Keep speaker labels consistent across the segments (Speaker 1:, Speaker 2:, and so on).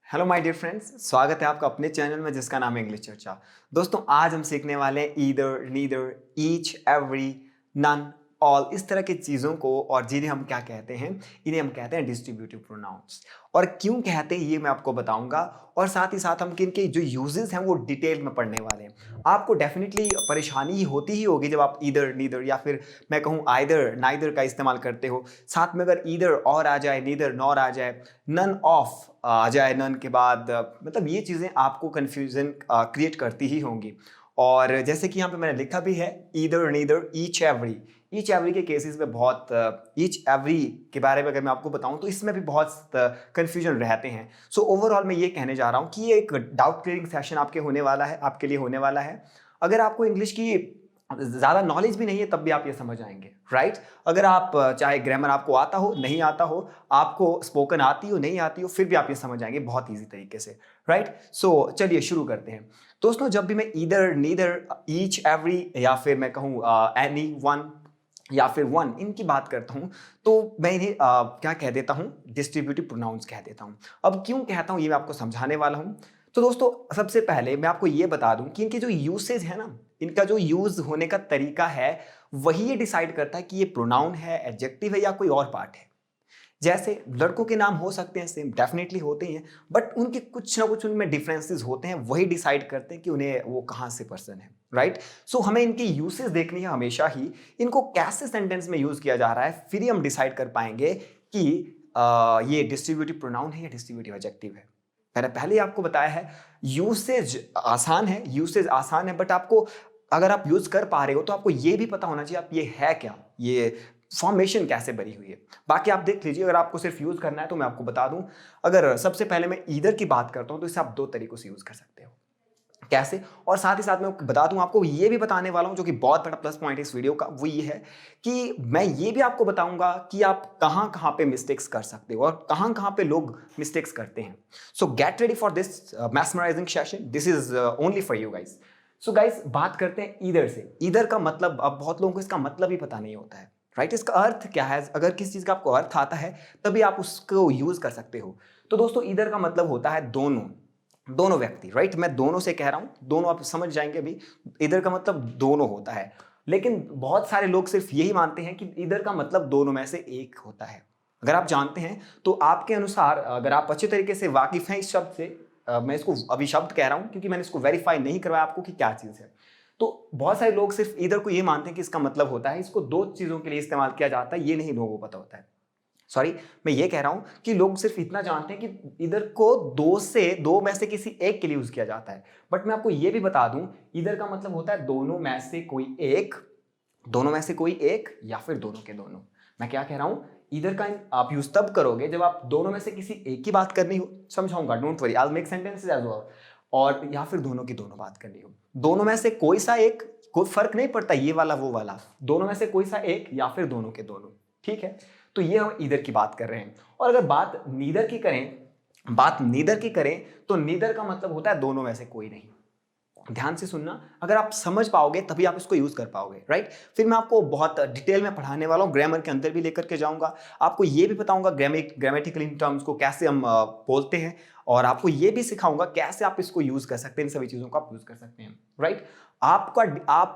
Speaker 1: Hello my dear friends, स्वागत है आपका अपने चैनल में जिसका नाम है इंग्लिश चर्चा। दोस्तों आज हम सीखने वाले हैं either, neither, each, every, none, all, इस तरह की चीज़ों को। और जिन्हें हम क्या कहते हैं, इन्हें हम कहते हैं डिस्ट्रीब्यूटिव प्रोनाउंस। और क्यों कहते हैं ये मैं आपको बताऊंगा, और साथ ही साथ हम इनके जो यूजेस हैं वो डिटेल में पढ़ने वाले हैं। आपको डेफिनेटली परेशानी होती ही होगी जब आप ईदर, नीदर या फिर मैं कहूँ आइदर, नाइदर का इस्तेमाल करते हो। साथ में अगर ईदर और आ जाए, नीदर नॉर आ जाए, नन ऑफ आ जाए, नन के बाद मतलब ये चीज़ें आपको कन्फ्यूजन क्रिएट करती ही होंगी। और जैसे कि यहाँ पे मैंने लिखा भी है either, neither, each, every. Each every के केसेस में बहुत ईच एवरी के बारे में अगर मैं आपको बताऊं तो इसमें भी बहुत कन्फ्यूजन रहते हैं। सो ओवरऑल मैं ये कहने जा रहा हूँ कि ये एक डाउट क्लियरिंग सेशन आपके होने वाला है, आपके लिए होने वाला है। अगर आपको इंग्लिश की ज़्यादा नॉलेज भी नहीं है तब भी आप ये समझ आएंगे, राइट। अगर आप चाहे ग्रामर आपको आता हो, नहीं आता हो, आपको स्पोकन आती हो, नहीं आती हो, फिर भी आप ये समझ आएंगे बहुत ईजी तरीके से, राइट। सो चलिए शुरू करते हैं। दोस्तों जब भी मैं ईदर, नीदर, ईच, एवरी या फिर मैं कहूँ एनी वन या फिर वन, इनकी बात करता हूं तो मैं इन्हें क्या कह देता हूं, डिस्ट्रीब्यूटिव प्रोनाउंस कह देता हूं। अब क्यों कहता हूं ये मैं आपको समझाने वाला हूं। तो दोस्तों सबसे पहले मैं आपको ये बता दूं कि इनके जो यूसेज है ना, इनका जो यूज होने का तरीका है वही ये डिसाइड करता है कि ये प्रोनाउन है, एडजेक्टिव है या कोई और पार्ट है। जैसे लड़कों के नाम हो सकते हैं सेम, डेफिनेटली होते हैं, बट उनके कुछ ना कुछ उनमें डिफरेंसेस होते हैं, वही डिसाइड करते हैं कि उन्हें वो कहाँ से पर्सन है, राइट। सो हमें इनकी यूसेज देखनी है हमेशा ही, इनको कैसे सेंटेंस में यूज किया जा रहा है, फिर ही हम डिसाइड कर पाएंगे कि ये डिस्ट्रीब्यूटिव प्रोनाउन है या डिस्ट्रीब्यूटिव एडजेक्टिव है। मैंने पहले ही आपको बताया है यूसेज आसान है, यूसेज आसान है, बट आपको अगर आप यूज कर पा रहे हो तो आपको ये भी पता होना चाहिए आप ये है क्या, ये फॉर्मेशन कैसे बनी हुई है। बाकी आप देख लीजिए, अगर आपको सिर्फ यूज करना है तो मैं आपको बता दूं, अगर सबसे पहले मैं ईदर की बात करता हूं तो इसे आप दो तरीकों से यूज कर सकते हो। कैसे? और साथ ही साथ मैं बता दूं, आपको ये भी बताने वाला हूं जो कि बहुत बड़ा प्लस पॉइंट है इस वीडियो का, वो ये है कि मैं ये भी आपको बताऊंगा कि आप कहां कहां पे मिस्टेक्स कर सकते हो और कहां कहां पे लोग मिस्टेक्स करते हैं। So get ready for this mesmerising session, this is only for you guys. So guys बात करते हैं ईदर से। ईदर का मतलब, अब बहुत लोगों को इसका मतलब ही पता नहीं होता है, राइट। इसका अर्थ क्या है? अगर किसी चीज का आपको अर्थ आता है तभी आप उसको यूज कर सकते हो। तो दोस्तों ईदर का मतलब होता है दोनों, दोनों व्यक्ति, राइट। मैं दोनों से कह रहा हूं, दोनों आप समझ जाएंगे अभी। इधर का मतलब दोनों होता है, लेकिन बहुत सारे लोग सिर्फ यही मानते हैं कि इधर का मतलब दोनों में से एक होता है। अगर आप जानते हैं तो आपके अनुसार, अगर आप अच्छे तरीके से वाकिफ हैं इस शब्द से, मैं इसको अभी शब्द कह रहा हूं क्योंकि मैंने इसको वेरीफाई नहीं करवाया आपको कि क्या चीज है। तो बहुत सारे लोग सिर्फ इधर को ये मानते हैं कि इसका मतलब होता है, इसको दो चीजों के लिए इस्तेमाल किया जाता है, ये नहीं लोगों को पता होता है। सॉरी, मैं ये कह रहा हूं कि लोग सिर्फ इतना जानते हैं कि इधर को दो में से किसी एक के लिए यूज किया जाता है। बट मैं आपको ये भी बता दूं, इधर का मतलब होता है दोनों में से कोई एक, दोनों में से कोई एक या फिर दोनों के दोनों। मैं क्या कह रहा हूं, इधर का आप यूज तब करोगे जब आप दोनों में से किसी एक की बात करनी हो, समझाऊंगा, don't worry, I will make sentences as well. और या फिर दोनों की दोनों बात करनी हो, दोनों में से कोई सा एक, कोई फर्क नहीं पड़ता ये वाला वो वाला, दोनों में से कोई सा एक या फिर दोनों के दोनों, ठीक है। तो ये हम ईदर की बात कर रहे हैं। और अगर बात नीदर की करें, बात नीदर की करें तो नीदर का मतलब होता है दोनों में से कोई नहीं। ध्यान से सुनना, अगर आप समझ पाओगे तभी आप इसको यूज कर पाओगे, राइट। फिर मैं आपको बहुत डिटेल में पढ़ाने वाला हूँ, ग्रामर के अंदर भी लेकर के जाऊंगा, आपको ये भी बताऊंगा ग्रामेटिकल टर्म्स को कैसे हम बोलते हैं, और आपको ये भी सिखाऊंगा कैसे आप इसको यूज कर सकते हैं, इन सभी चीजों को आप यूज कर सकते हैं, राइट। आप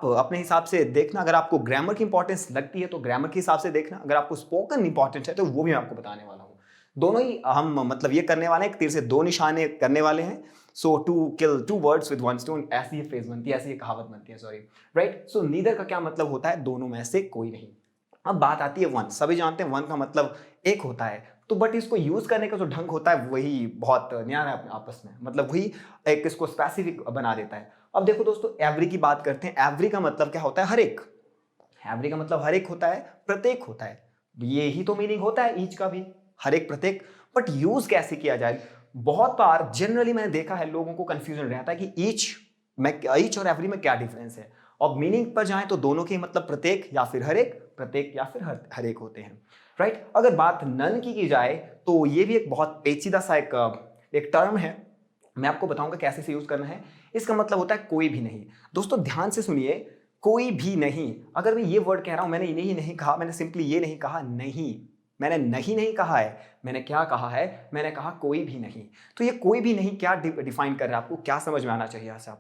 Speaker 1: अपने हिसाब से देखना, अगर आपको ग्रामर की इंपॉर्टेंस लगती है तो ग्रामर के हिसाब से देखना, अगर आपको स्पोकन इंपॉर्टेंस है तो वो भी मैं आपको बताने वाला हूँ। दोनों ही हम मतलब ये करने वाले हैं, तीर से दो निशाने करने वाले हैं। So to kill two words with one stone, ऐसी ये फ्रेज बनती है, ऐसी ये कहावत बनती है, सॉरी, राइट। सो नीदर का क्या मतलब होता है, दोनों में से कोई नहीं। अब बात आती है वन, सभी जानते हैं वन का मतलब एक होता है, तो बट इसको यूज करने का जो ढंग होता है वही बहुत न्यारा है आपस में, मतलब वही एक इसको स्पेसिफिक बना देता है। अब देखो दोस्तों, एवरी की बात करते हैं। एवरी का मतलब क्या होता है, हर एक। एवरी का मतलब हर एक होता है, प्रत्येक होता है, ये ही तो मीनिंग होता है ईच का भी, हर एक, प्रत्येक। बट यूज कैसे किया जाए, बहुत बार जनरली मैंने देखा है लोगों को कंफ्यूजन रहता है कि ईच और एवरी में क्या डिफरेंस है। और मीनिंग पर जाएं तो दोनों के मतलब प्रत्येक या फिर हर एक, प्रत्येक या फिर हर एक होते हैं, राइट। अगर बात नन की जाए तो ये भी एक बहुत पेचीदा सा एक टर्म है, मैं आपको बताऊंगा कैसे इसे यूज करना है। इसका मतलब होता है कोई भी नहीं। दोस्तों ध्यान से सुनिए, कोई भी नहीं, अगर मैं ये वर्ड कह रहा हूं, मैंने इन्हें ही नहीं कहा, मैंने सिंपली ये नहीं कहा नहीं, मैंने नहीं कहा है, मैंने क्या कहा है, मैंने कहा कोई भी नहीं। तो ये कोई भी नहीं क्या डिफाइन कर रहा है, आपको क्या समझ में आना चाहिए यहाँ से?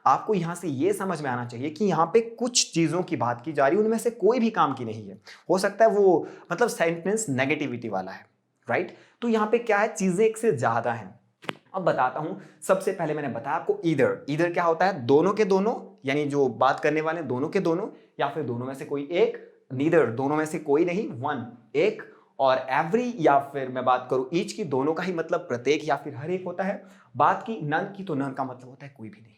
Speaker 1: आपको यहाँ से ये समझ में आना चाहिए कि यहाँ पे कुछ चीज़ों की बात की जा रही है, उनमें से कोई भी काम की नहीं है। हो सकता है वो मतलब सेंटेंस नेगेटिविटी वाला है, राइट? तो यहाँ पे क्या है, चीज़ें एक से ज़्यादा हैं। अब बताता हूं। सबसे पहले मैंने बताया आपको ईदर क्या होता है, दोनों के दोनों, यानी जो बात करने वाले दोनों के दोनों, या फिर दोनों में से कोई एक। नीदर दोनों में से कोई नहीं, वन एक। और एवरी या फिर मैं बात करूं ईच की, दोनों का ही मतलब प्रत्येक या फिर हर एक होता है। बात की नन की, तो नन का मतलब होता है कोई भी नहीं।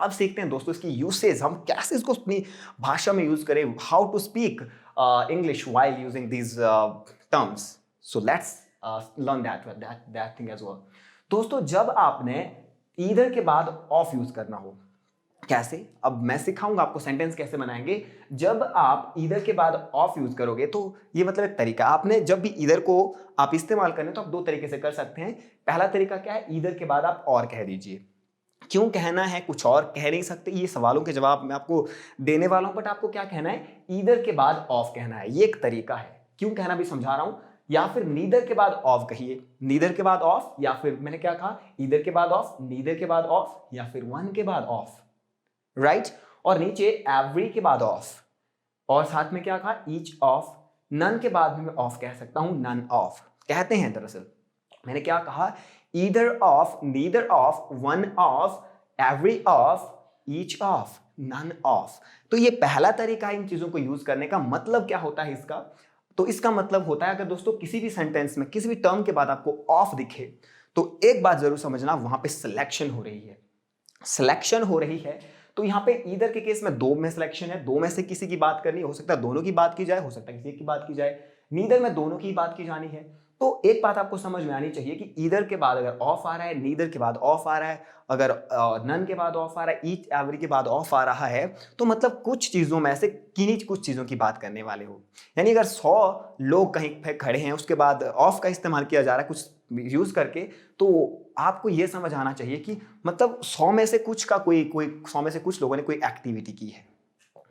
Speaker 1: अब सीखते हैं दोस्तों इसकी यूसेज, हम कैसे इसको अपनी भाषा में यूज करें, how to speak English while using these terms. So let's learn that thing as well. दोस्तों जब आपने ईदर के बाद ऑफ यूज करना हो, कैसे, अब मैं सिखाऊंगा आपको सेंटेंस कैसे बनाएंगे। जब आप ईदर के बाद ऑफ यूज करोगे तो ये मतलब एक तरीका, आपने जब भी ईदर को आप इस्तेमाल करने तो आप दो तरीके से कर सकते हैं। पहला तरीका क्या है, ईदर के बाद आप और कह दीजिए। क्यों कहना है, कुछ और कह नहीं सकते, ये सवालों के जवाब मैं आपको देने वाला हूं, बट आपको क्या कहना है, ईदर के बाद ऑफ कहना है। ये एक तरीका है, क्यों कहना भी समझा रहा हूं। या फिर नीदर के बाद ऑफ कहिए, नीदर के बाद ऑफ, या फिर मैंने क्या कहा, ईदर के बाद ऑफ, नीदर के बाद ऑफ, या फिर वन के बाद ऑफ, राइट। और नीचे एवरी के बाद ऑफ, और साथ में क्या कहा, ईच ऑफ। नन के बाद भी मैं ऑफ कह सकता हूं, नन ऑफ कहते हैं। दरअसल मैंने क्या कहा, either of, neither of, one of, every of, each of, none of. तो ये पहला तरीका है इन चीजों को यूज करने का। मतलब क्या होता है इसका, तो इसका मतलब होता है अगर दोस्तों किसी भी सेंटेंस में किसी भी टर्म के बाद आपको ऑफ दिखे तो एक बात जरूर समझना, वहां पे सिलेक्शन हो रही है, सिलेक्शन हो रही है। तो यहां पे ईदर के केस में दो में सिलेक्शन है, दो में से किसी की बात करनी, हो सकता है दोनों की बात की जाए, हो सकता है किसी की बात की जाए। नीदर में दोनों की बात की जानी है। तो एक बात आपको समझ में आनी चाहिए कि ईदर के बाद अगर ऑफ आ रहा है, नीदर के बाद ऑफ आ रहा है, अगर नन के बाद ऑफ आ रहा है, ईच एवरी के बाद ऑफ आ रहा है, तो मतलब कुछ चीजों में से किन्हीं कुछ चीजों की बात करने वाले हो। यानी अगर 100 लोग कहीं पे खड़े हैं, उसके बाद ऑफ का इस्तेमाल किया जा रहा है कुछ यूज करके, तो आपको यह समझ आना चाहिए कि मतलब 100 में से कुछ का कोई 100 में से कुछ लोगों ने कोई एक्टिविटी की है।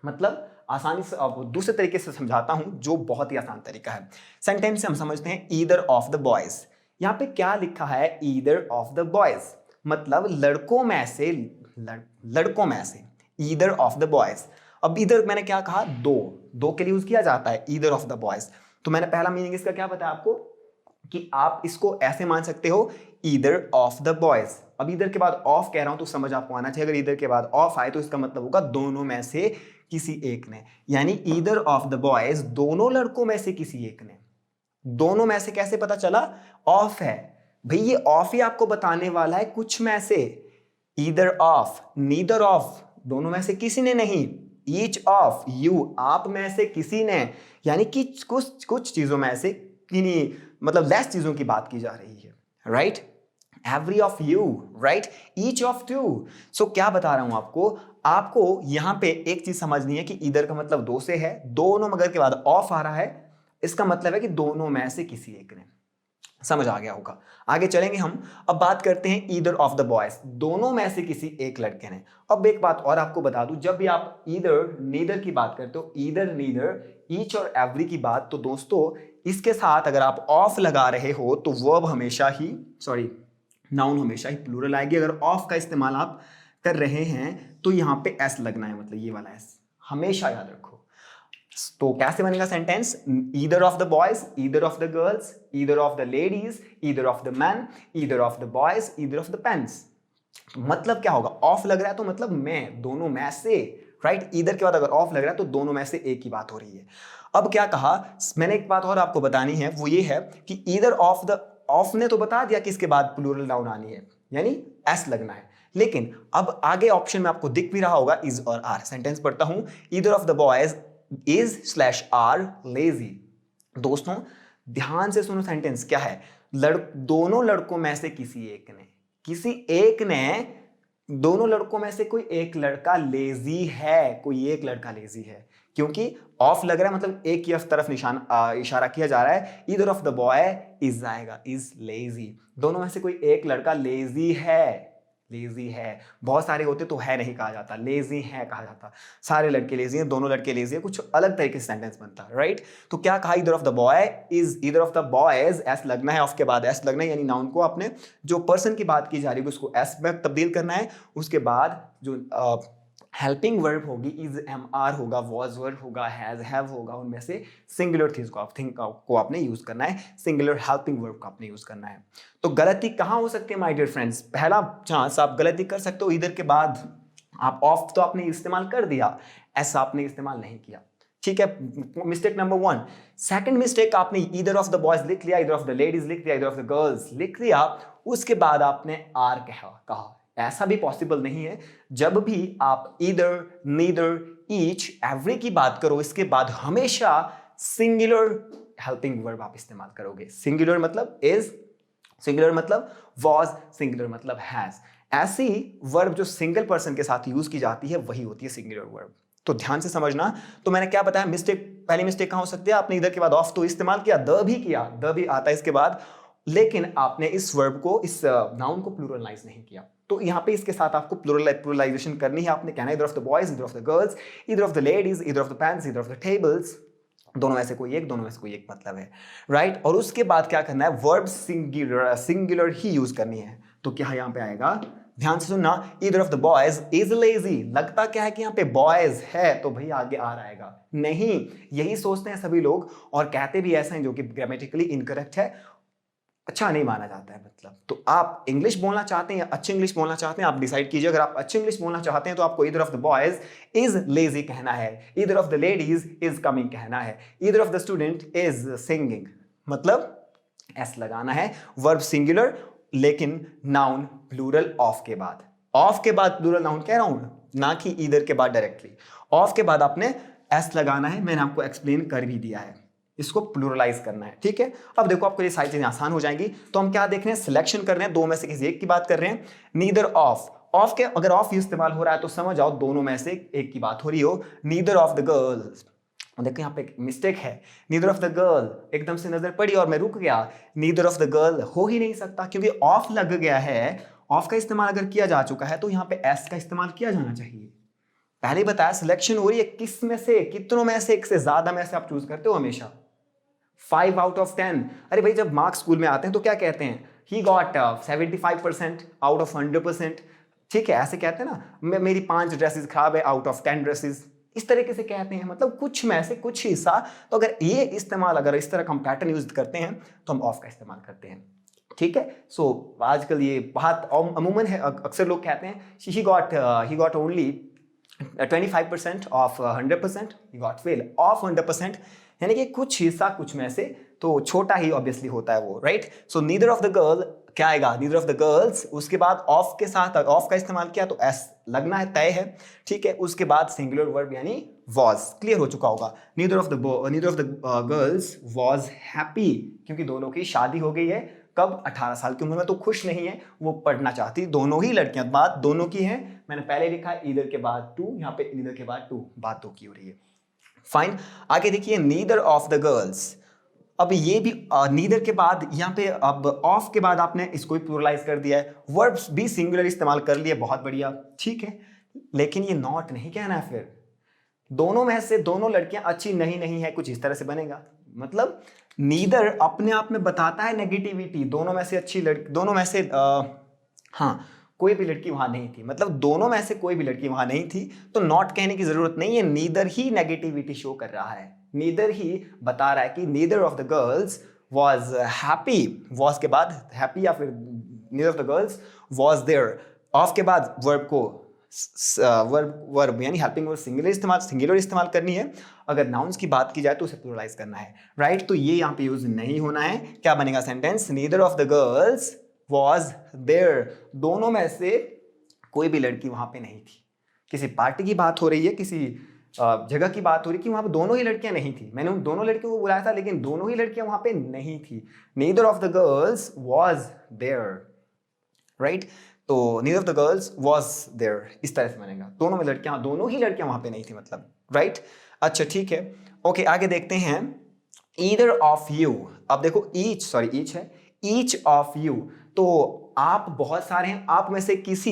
Speaker 1: मतलब आसानी से अब दूसरे तरीके से समझाता हूं, जो बहुत ही आसान तरीका है। सेंटेंस से हम समझते हैं ईदर ऑफ द बॉयज। यहां पे क्या लिखा है, ईदर ऑफ द बॉयज, मतलब लड़कों में से, लड़कों में से, ईदर ऑफ द बॉयज। अब इधर मैंने क्या कहा, दो के लिए यूज किया जाता है ईदर ऑफ द बॉयज। तो मैंने पहला मीनिंग इसका क्या बताया आपको कि आप इसको ऐसे मान सकते हो, ईदर ऑफ द बॉयज। अब इधर के बाद ऑफ कह रहा हूं तो समझ आपको आना चाहिए, अगर इधर के बाद ऑफ आए तो इसका मतलब होगा दोनों में से किसी एक ने। यानी ईदर ऑफ द बॉयज, दोनों लड़कों में से किसी एक ने। दोनों में से कैसे पता चला, ऑफ है भाई, ये ऑफ ही आपको बताने वाला है कुछ में से। ईदर ऑफ, नीदर ऑफ, दोनों में से किसी ने नहीं। ईच ऑफ, यू, आप में से किसी ने, यानी कि कुछ चीजों में से किन्हीं, मतलब लेस चीजों की बात की जा रही है, right. Every of you, right, each of two. सो क्या बता रहा हूं आपको यहां पे एक चीज समझनी है कि इधर का मतलब दो से है, दोनों मगर के बाद ऑफ आ रहा है, इसका मतलब है कि दोनों में से किसी एक ने। समझ आ गया होगा। आगे चलेंगे हम। अब बात करते हैं ईदर ऑफ द बॉयज, दोनों में से किसी एक लड़के ने। अब एक बात और आपको बता दूं, जब भी आप ईदर नीदर की बात करते हो, ईदर नीदर ईच और एवरी की बात, तो दोस्तों इसके साथ अगर आप ऑफ लगा रहे हो तो वर्ब हमेशा ही, नाउन हमेशा ही प्लूरल आएगी। अगर ऑफ का इस्तेमाल आप कर रहे हैं तो यहां पे एस लगना है, मतलब ये वाला एस, हमेशा याद रखो। तो कैसे बनेगा sentence, either of the boys, either of the girls, either of the ladies, either of the man, either of the boys, either of the pens. मतलब क्या होगा, ऑफ लग रहा है तो मतलब मैं, दोनों में से, राइट। ईदर के बाद अगर ऑफ लग रहा है तो दोनों में से एक की बात हो रही है। अब क्या कहा मैंने, एक बात और आपको बतानी है, वो ये है कि ईदर ऑफ द, ऑफ ने तो बता दिया कि इसके बाद प्लूरल नाउन आनी है, यानी एस लगना है। लेकिन अब आगे ऑप्शन में आपको दिख भी रहा होगा इज और आर। सेंटेंस पढ़ता हूं, either of the boys is/are lazy। दोस्तों ध्यान से सुनो, सेंटेंस क्या है, दोनों लड़कों में से किसी एक ने, दोनों लड़कों में से कोई एक लड़का लेजी है, कोई एक लड़का लेजी है। क्योंकि ऑफ लग रहा है मतलब एक की तरफ निशान इशारा किया जा रहा है। Either of the boy is आएगा, इज लेजी, दोनों में से कोई एक लड़का लेजी है, लेजी है, बहुत सारे होते तो है नहीं कहा जाता, लेजी है कहा जाता। सारे लड़के लेजी हैं, दोनों लड़के लेजी हैं, कुछ अलग तरीके से सेंटेंस बनता है, राइट। तो क्या कहा, either of the boy is, either of the boys, S लगना है, ऑफ के बाद एस लगना है, यानी नाउन को आपने जो पर्सन की बात की जा रही है उसको एस में तब्दील करना है। उसके बाद जो हेल्पिंग वर्ब होगी इज, एम आर होगा, वॉज वर्ब होगा, हैज हैव होगा, उनमें से सिंगुलर थिंग्स को, थिंग को आपने यूज करना है, सिंगुलर हेल्पिंग वर्ब को आपने यूज करना है। तो गलती कहाँ हो सकती है माय डियर फ्रेंड्स, पहला चांस आप गलती कर सकते हो इधर के बाद आप ऑफ तो आपने इस्तेमाल कर दिया, ऐसा आपने इस्तेमाल नहीं किया, ठीक है, मिस्टेक नंबर 1। सेकंड मिस्टेक, आपने ईदर ऑफ द बॉयज लिख लिया, ईदर ऑफ द लेडीज लिख लिया, ईदर ऑफ द गर्ल्स लिख लिया, उसके बाद आपने आर कहा। ऐसा भी पॉसिबल नहीं है। जब भी आप ईदर, नीदर, ईच, एवरी की बात करो, इसके बाद हमेशा सिंगुलर हेल्पिंग वर्ब आप इस्तेमाल करोगे। सिंगुलर मतलब इज, सिंगुलर मतलब वॉज, सिंगुलर मतलब हैज। ऐसी वर्ब जो सिंगल पर्सन के साथ यूज की जाती है वही होती है सिंगुलर वर्ब। तो ध्यान से समझना। तो मैंने क्या बताया, मिस्टेक, पहली मिस्टेक कहां हो सकती है, आपने इधर के बाद ऑफ तो इस्तेमाल किया, द भी किया, द भी आता है इसके बाद, लेकिन आपने इस वर्ब को, इस नाउन को प्लूरलाइज नहीं किया। तो यहाँ पे इसके साथ आपको प्लूरलाइजेशन करनी है। आपने कहना है इधर ऑफ द बॉयज, इधर ऑफ द गर्ल्स, इधर ऑफ द लेडीज, इधर ऑफ द पेन्स, इधर ऑफ द टेबल्स, दोनों में से कोई एक, दोनों में से कोई एक मतलब है, राइट। और उसके बाद क्या करना है, वर्ब सिंगुलर ही यूज करनी है। तो क्या यहाँ पे आएगा, ध्यान से सुनना, either of the boys is lazy. लगता क्या है कि यहाँ पे बॉयज है तो भाई आगे आर आएगा, नहीं, यही सोचते हैं सभी लोग और कहते भी ऐसा है, जो कि ग्रामेटिकली इनकरेक्ट है, अच्छा नहीं माना जाता है। मतलब तो आप इंग्लिश बोलना चाहते हैं या अच्छी इंग्लिश बोलना चाहते हैं, आप डिसाइड कीजिए। अगर आप अच्छी इंग्लिश बोलना चाहते हैं तो आपको either of the boys is lazy कहना है, either of the ladies is coming कहना है, either of the student is singing, मतलब एस लगाना है। वर्ब सिंगुलर लेकिन नाउन प्लूरल ऑफ के बाद। ऑफ के बाद प्लूरल नाउन कह रहा हूं, ना कि ईदर के बाद डायरेक्टली। ऑफ के बाद आपने एस लगाना है, मैंने आपको एक्सप्लेन कर भी दिया है, इसको प्लूरलाइज करना है, ठीक है। अब देखो आपको ये सारी चीजें आसान हो जाएंगी। तो हम क्या देख रहे हैं, सिलेक्शन कर रहे हैं, दो में से किसी एक की बात कर रहे हैं। नीदर ऑफ, ऑफ के अगर ऑफ इस्तेमाल हो रहा है तो समझ आओ दोनों में से एक की बात हो रही हो। नीदर ऑफ द गर्ल्स, देखो यहाँ पे एक मिस्टेक है, नीदर ऑफ द गर्ल, एकदम से नजर पड़ी और मैं रुक गया, नीदर ऑफ द गर्ल हो ही नहीं सकता क्योंकि ऑफ लग गया है। ऑफ का इस्तेमाल अगर किया जा चुका है तो यहाँ पे एस का इस्तेमाल किया जाना चाहिए। पहले बताया सिलेक्शन हो रही है, किस में से, कितनों में से, एक से ज्यादा में से आप चूज करते हो हमेशा। 5 आउट ऑफ 10, अरे भाई जब मार्क्स स्कूल में आते हैं तो क्या कहते हैं, ही गॉट 75% आउट ऑफ 100%, ठीक है, ऐसे कहते हैं ना। मेरी 5 ड्रेसेस खराब है आउट ऑफ 10 ड्रेसेस, इस तरीके से कहते हैं, मतलब कुछ में से कुछ हिस्सा। तो अगर ये इस्तेमाल, अगर इस तरह का हम पैटर्न यूज करते हैं तो हम ऑफ का इस्तेमाल करते हैं, ठीक है। सो आजकल ये बात अमूमन है, अक्सर लोग कहते हैं he got only 25% of 100%, he got fell off 100%, यानी कि कुछ हिस्सा कुछ में से, तो छोटा ही ऑब्वियसली होता है वो, right. So neither of the girl क्या आएगा, नीदर ऑफ द गर्ल्स, उसके बाद ऑफ के साथ ऑफ का इस्तेमाल किया तो एस लगना है, तय है, ठीक है। उसके बाद सिंगुलर वर्ब यानी वॉज, क्लियर हो चुका होगा। Neither of the girls was happy, क्योंकि दोनों की शादी हो गई है, कब, 18 साल की उम्र में, तो खुश नहीं है, वो पढ़ना चाहती, दोनों ही लड़कियां, बात दोनों की है। मैंने पहले लिखा है ईदर के बाद टू, यहाँ पे नीदर के बाद टू, बात दो की हो रही है, फाइन। आगे देखिए, नीदर ऑफ द गर्ल्स, अब ये भी नीदर के बाद यहाँ पे, अब ऑफ के बाद आपने इसको प्लूरलाइज कर दिया है, वर्ब्स भी सिंगुलर इस्तेमाल कर लिए, बहुत बढ़िया, ठीक है। लेकिन ये नॉट नहीं कहना है, फिर दोनों में से दोनों लड़कियां अच्छी नहीं है, कुछ इस तरह से बनेगा। मतलब नीदर अपने आप में बताता है नेगेटिविटी, दोनों में से अच्छी लड़की, दोनों में से हाँ कोई भी लड़की वहां नहीं थी, मतलब दोनों में से कोई भी लड़की वहां नहीं थी, तो नॉट कहने की जरूरत नहीं है। नीदर ही नेगेटिविटी शो कर रहा है, नीदर ही बता रहा है कि neither of the girls was happy, was के बाद हैप्पी, या फिर neither of the girls was there, of के बाद वर्ब को वर्ब यानी हेल्पिंग वर्ब सिंगुलर इस्तेमाल करनी है। अगर नाउन्स की बात की जाए तो उसे प्लूरलाइज करना है, राइट। तो ये यहाँ पे यूज नहीं होना है। क्या बनेगा sentence, neither of the girls was there, दोनों में से कोई भी लड़की वहां पे नहीं थी। किसी पार्टी की बात हो रही है, किसी जगह की बात हो रही है कि वहां पे दोनों ही लड़कियां नहीं थी, मैंने उन दोनों लड़कियों को बुलाया था लेकिन दोनों ही लड़कियां वहां पे नहीं थी। Neither of the girls was there, right. तो neither of the girls was there, इस तरह से बनेगा, दोनों ही लड़कियां वहां पे नहीं थी, मतलब, राइट। अच्छा ठीक है, ओके, आगे देखते हैं। ईदर ऑफ यू, अब देखो ईच है, ईच ऑफ यू, तो आप बहुत सारे हैं, आप में से किसी,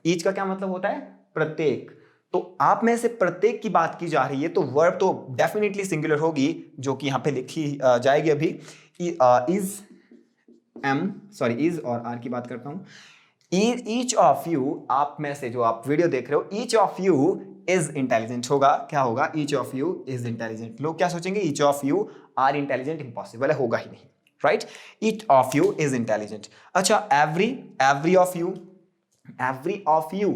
Speaker 1: ईच का क्या मतलब होता है? प्रत्येक। तो आप में से प्रत्येक की बात की जा रही है, तो वर्ब तो डेफिनेटली सिंगुलर होगी, जो कि यहां पे लिखी जाएगी अभी। इज और आर की बात करता हूं। ईच ऑफ यू, आप में से जो आप वीडियो देख रहे हो, each of you is intelligent होगा। क्या होगा? Each of you is intelligent. लोग क्या सोचेंगे? Each of you are intelligent, impossible है, होगा ही नहीं, right? Each of you is intelligent. अच्छा, every of you, every of you,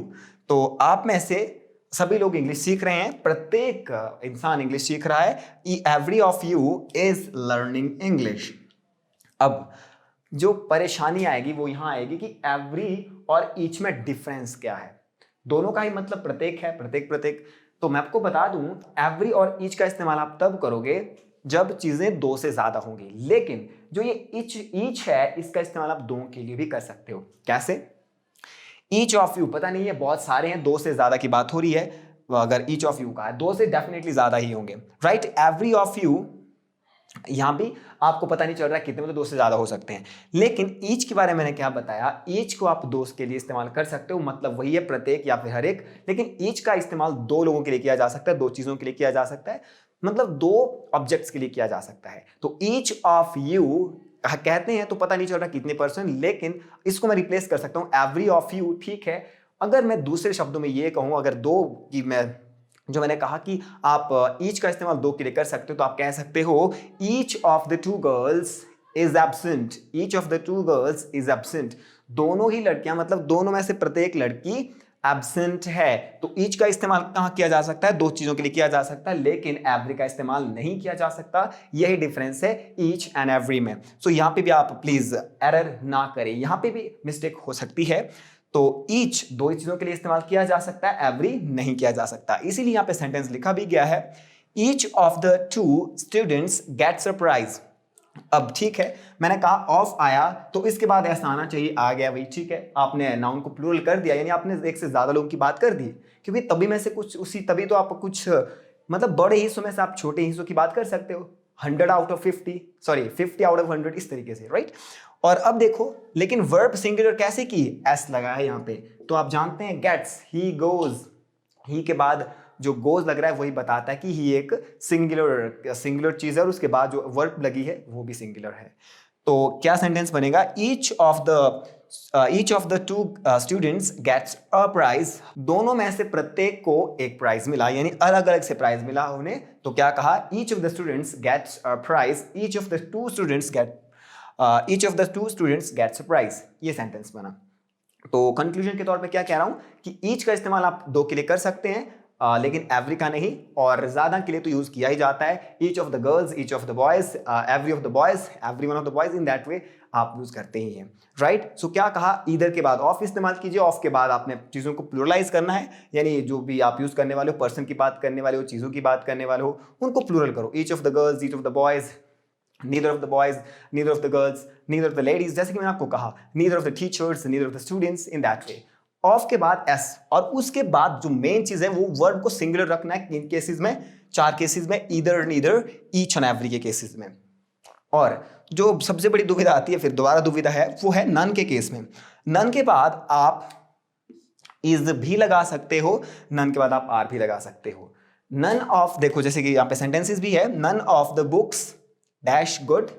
Speaker 1: तो आप में से सभी लोग इंग्लिश सीख रहे हैं, प्रत्येक इंसान इंग्लिश सीख रहा है। Every of you is learning English. अब जो परेशानी आएगी वो यहां आएगी कि एवरी और ईच में डिफरेंस क्या है। दोनों का ही मतलब प्रत्येक है, प्रत्येक प्रत्येक। तो मैं आपको बता दूं, एवरी और ईच का इस्तेमाल आप तब करोगे जब चीजें दो से ज्यादा होंगी। लेकिन जो ये ईच है, इसका इस्तेमाल आप दो के लिए भी कर सकते हो। कैसे? ईच ऑफ यू, पता नहीं है, बहुत सारे हैं, दो से ज्यादा की बात हो रही है। अगर ईच ऑफ यू का है, दो से डेफिनेटली ज्यादा ही होंगे, राइट? एवरी ऑफ यू, यहां भी आपको पता नहीं चल रहा है कितने, मतलब दो से ज्यादा हो सकते हैं। लेकिन ईच के बारे में मैंने क्या बताया, ईच को आप दो के लिए इस्तेमाल कर सकते हो, मतलब वही है प्रत्येक या फिर हर एक। लेकिन ईच का इस्तेमाल दो लोगों के लिए किया जा सकता है, दो चीजों के लिए किया जा सकता है, मतलब दो ऑब्जेक्ट्स के लिए किया जा सकता है। तो ईच ऑफ यू कहते हैं तो पता नहीं चल रहा कितने पर्सन, लेकिन इसको मैं रिप्लेस कर सकता हूं एवरी ऑफ यू, ठीक है? अगर मैं दूसरे शब्दों में ये कहूं, अगर दो की मैं, जो मैंने कहा कि आप ईच का इस्तेमाल दो के लिए कर सकते हो, तो आप कह सकते हो each of the to girls is absent. Each of the to girls is absent. दोनों ही लड़कियां, मतलब दोनों में से प्रत्येक लड़की एब्सेंट है। तो ईच का इस्तेमाल कहां किया जा सकता है? दो चीजों के लिए किया जा सकता है, लेकिन एवरी का इस्तेमाल नहीं किया जा सकता। यही डिफरेंस है ईच एंड एवरी में। सो यहां पे भी आप प्लीज एरर ना करें, यहां पे भी मिस्टेक हो सकती है। तो ईच दो चीजों के लिए इस्तेमाल किया जा सकता है, एवरी नहीं किया जा सकता। इसीलिए यहां पे सेंटेंस लिखा भी गया है, each of the two students gets a prize. अब ठीक है, मैंने कहा ऑफ आया तो इसके बाद ऐसा आना चाहिए, आ गया भाई, ठीक है? आपने नाउन को प्लूरल कर दिया, यानी आपने एक से ज्यादा लोगों की बात कर दी, क्योंकि तभी में से कुछ उसी, तभी तो आप कुछ, मतलब बड़े हिस्सों में से आप छोटे हिस्सों की बात कर सकते हो। 100 out of 50, sorry 50 out of 100, इस तरीके से, राइट? और अब देखो, लेकिन वर्ब सिंगुलर कैसे की? एस लगा है यहाँ पे, तो आप जानते हैं गेट्स, ही गोज, ही के बाद जो गोज लग रहा है वही बताता है कि ही एक सिंगुलर चीज है, और उसके बाद जो वर्ब लगी है वो भी सिंगुलर है। तो क्या सेंटेंस बनेगा? Each of the two students gets a prize. दोनों में से प्रत्येक को एक प्राइज मिला, यानी अलग अलग से प्राइज मिला उन्हें। तो क्या कहा? Each of the students gets a prize, each of the two students gets a prize. ये सेंटेंस बना। तो कंक्लूजन के तौर पे क्या कह रहा हूं कि ईच का इस्तेमाल आप दो के लिए कर सकते हैं, लेकिन एवरी का नहीं, और ज्यादा के लिए तो यूज किया ही जाता है। Each of the girls, each of the boys, every of the boys, every one of the boys, in that way आप यूज करते ही हैं, राइट? सो क्या कहा? ईदर के बाद ऑफ इस्तेमाल कीजिए, ऑफ के बाद आपने चीजों को प्लूरलाइज करना है, यानी जो भी आप यूज करने वाले हो, पर्सन की बात करने वाले हो, चीजों की बात करने वाले हो, उनको प्लूरल करो। Each of the girls, each of the boys, neither of the boys, neither of the girls, neither of the ladies, जैसे कि मैंने आपको कहा, neither of the teachers, neither of the students, in that way। Of के बाद S, और उसके बाद जो मेन चीज है वो वर्ब को सिंगुलर रखना है। किन केसेस में? चार केसेस में, either, neither, each and every के केसेस में। और जो सबसे बड़ी दुविधा आती है, फिर दोबारा दुविधा है, वो है नन के केस में। नन के बाद आप इज भी लगा सकते हो, नन के बाद आप आर भी लगा सकते हो। नन ऑफ, देखो जैसे कि यहाँ पे सेंटेंसेस भी है, none of the books dash good,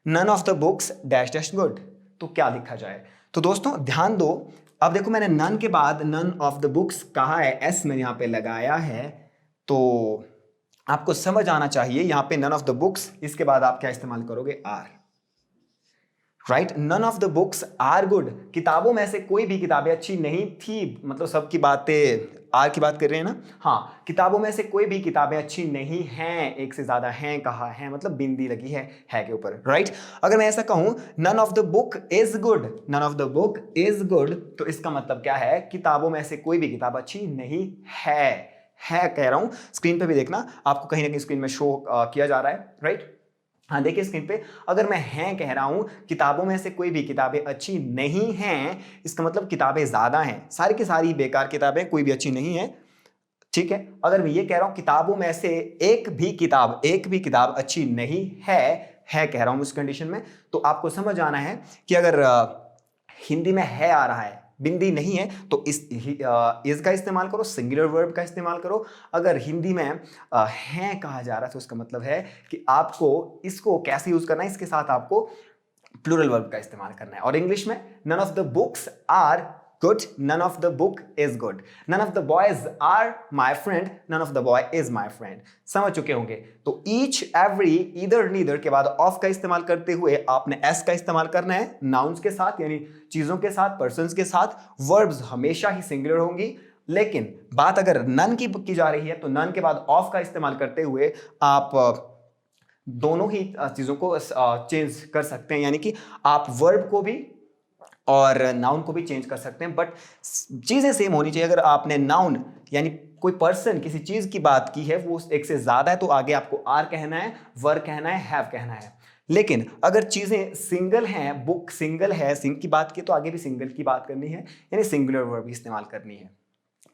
Speaker 1: none of the books dash dash good. तो क्या लिखा जाए? तो दोस्तों ध्यान दो, अब देखो मैंने नन के बाद नन ऑफ द बुक्स कहा है, एस मैंने यहाँ पे लगाया है, तो आपको समझ आना चाहिए यहाँ पे नन ऑफ द बुक्स, इसके बाद आप क्या इस्तेमाल करोगे? Are, right? None of the books are good. किताबों में से कोई भी किताबें अच्छी नहीं थी, मतलब सबकी बातें, आर की बात कर रहे हैं ना? हाँ, किताबों में से कोई भी किताबें अच्छी नहीं हैं, एक से ज्यादा हैं कहा है, मतलब बिंदी लगी है के ऊपर, राइट? अगर मैं ऐसा कहूं none of the book is good, none of the book is good, तो इसका मतलब क्या है? किताबों में से कोई भी किताब अच्छी नहीं है कह रहा हूं। स्क्रीन पे भी देखना, आपको कहीं ना कहीं स्क्रीन में शो किया जा रहा है, राइट? हाँ देखिए स्क्रीन पे, अगर मैं हैं कह रहा हूं, किताबों में से कोई भी किताबें अच्छी नहीं हैं, इसका मतलब किताबें ज्यादा हैं, सारी की सारी बेकार किताबें, कोई भी अच्छी नहीं है, ठीक है? अगर मैं ये कह रहा हूं किताबों में से एक भी किताब अच्छी नहीं है कह रहा हूं उस कंडीशन में, तो आपको समझ आना है कि अगर हिंदी में है आ रहा है, बिंदी नहीं है, तो इस का इस्तेमाल करो, सिंगुलर वर्ब का इस्तेमाल करो। अगर हिंदी में है कहा जा रहा है तो उसका मतलब है कि आपको इसको कैसे यूज करना है, इसके साथ आपको प्लूरल वर्ब का इस्तेमाल करना है। और इंग्लिश में none of the books are good, none of the book is good, none of the boys are my friend, none of the boy is my friend. समझ चुके होंगे। तो ईच, एवरी, ईदर, नीदर के बाद of का इस्तेमाल करते हुए आपने एस का इस्तेमाल करना है नाउन्स के साथ, यानी चीजों के साथ, पर्सन्स के साथ। वर्ब्स हमेशा ही सिंगुलर होंगी, लेकिन बात अगर नन की जा रही है तो नन के बाद ऑफ का इस्तेमाल करते हुए आप दोनों ही चीजों को चेंज कर सकते हैं, यानी कि आप वर्ब को भी और नाउन को भी चेंज कर सकते हैं, बट चीजें सेम होनी चाहिए। अगर आपने नाउन यानी कोई पर्सन, किसी चीज की बात की है, वो एक से ज्यादा है, तो आगे आपको आर कहना है, वर कहना है, हैव कहना है। लेकिन अगर चीजें सिंगल हैं, बुक सिंगल है, सिंग की बात की, तो आगे भी सिंगल की बात करनी है, यानी सिंगुलर वर्ब इस्तेमाल करनी है,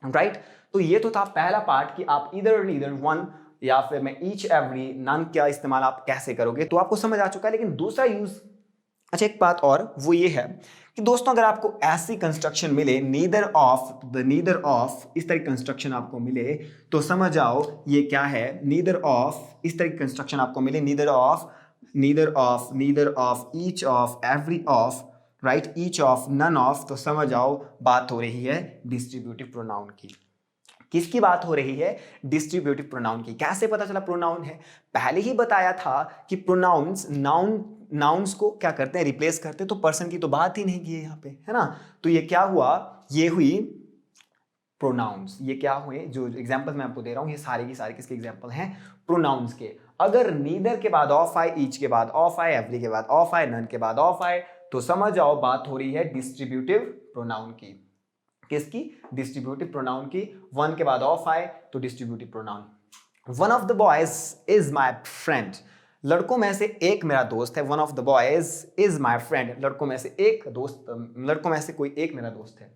Speaker 1: राइट। तो ये तो था पहला पार्ट कि आप इधर नीदर, वन या फिर मैं ईच, एवरी, नन का इस्तेमाल आप कैसे करोगे, तो आपको समझ आ चुका है। लेकिन दूसरा यूज, अच्छा एक बात और, वो ये है कि दोस्तों अगर आपको ऐसी कंस्ट्रक्शन मिले, neither of, the neither of, इस तरह की कंस्ट्रक्शन आपको मिले, तो समझ आओ ये क्या है। नीदर ऑफ, इस तरह की कंस्ट्रक्शन आपको मिले, neither of, neither of, neither of, each of, every of, right, each of, none of, तो समझ आओ बात हो रही है डिस्ट्रीब्यूटिव प्रोनाउन की। किसकी बात हो रही है? डिस्ट्रीब्यूटिव प्रोनाउन की। कैसे पता चला प्रोनाउन है? पहले ही बताया था कि प्रोनाउंस नाउन्स को क्या करते हैं, रिप्लेस करते हैं, तो पर्सन की तो बात ही नहीं की है यहाँ पे, है ना। तो ये क्या हुआ, ये हुई प्रोनाउंस। ये क्या हुए, जो एग्जांपल मैं आपको दे रहा हूँ, ये सारे की सारे किसके एग्जांपल हैं? प्रोनाउंस के। अगर नीदर के बाद ऑफ आए, ईच के बाद ऑफ आए, एवरी के बाद ऑफ आए, नन के बाद ऑफ आए, तो समझ आओ बात हो रही है डिस्ट्रीब्यूटिव प्रोनाउन की। किसकी? डिस्ट्रीब्यूटिव प्रोनाउन की। वन के बाद ऑफ आए तो distributive pronoun. One of the boys is my friend, लड़कों में से एक मेरा दोस्त है। One of the boys is my friend, लड़कों में से एक दोस्त, लड़कों में से कोई एक मेरा दोस्त है,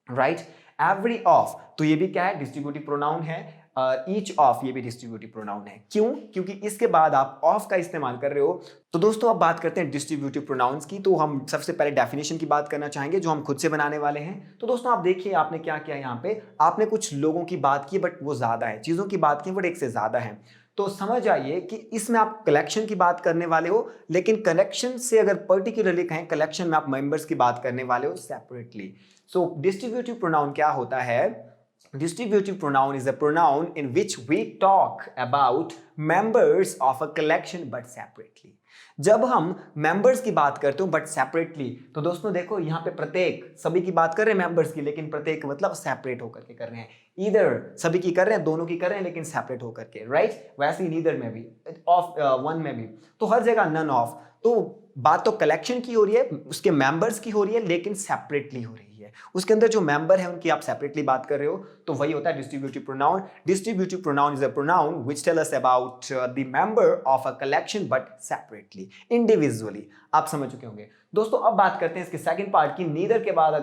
Speaker 1: राइट। एवरी ऑफ, तो ये भी क्या है? डिस्ट्रीब्यूटिव प्रोनाउन है। ईच ऑफ, ये भी डिस्ट्रीब्यूटिव प्रोनाउन है। क्यों? क्योंकि इसके बाद आप ऑफ का इस्तेमाल कर रहे हो। तो दोस्तों अब बात करते हैं डिस्ट्रीब्यूटिव प्रोनाउंस की। तो हम सबसे पहले डेफिनेशन की बात करना चाहेंगे, जो हम खुद से बनाने वाले हैं। तो दोस्तों आप देखिए आपने क्या किया यहाँ पे, आपने कुछ लोगों की बात की बट वो ज्यादा है, चीजों की बात की बट एक से ज्यादा है। तो समझ आइए कि इसमें आप कलेक्शन की बात करने वाले हो, लेकिन कलेक्शन से अगर पर्टिकुलरली कहें, कलेक्शन में आप मेंबर्स की बात करने वाले हो सेपरेटली। सो डिस्ट्रीब्यूटिव प्रोनाउन क्या होता है? Distributive pronoun is a pronoun in which we talk about members of a collection but separately. जब हम members की बात करते हो but separately, तो दोस्तों देखो यहाँ पे प्रत्येक, सभी की बात कर रहे हैं members की, लेकिन प्रत्येक मतलब separate होकर के कर रहे हैं। Either सभी की कर रहे हैं, दोनों की कर रहे हैं, लेकिन separate होकर के, right? वैसे ही neither में भी, of one में भी, तो हर जगह none of। तो बात तो कलेक्शन की हो रही है, उसके मेंबर्स की हो रही है, लेकिन सेपरेटली हो रही है। उसके अंदर जो मेंबर है उनकी आप सेपरेटली बात कर रहे हो, तो वही होता है distributive pronoun. Distributive pronoun is a pronoun which tell us about the member of a collection but separately, individually. आप समझ चुके होंगे। दोस्तों अब बात करते हैं इसके सेकंड पार्ट की। नीदर के बाद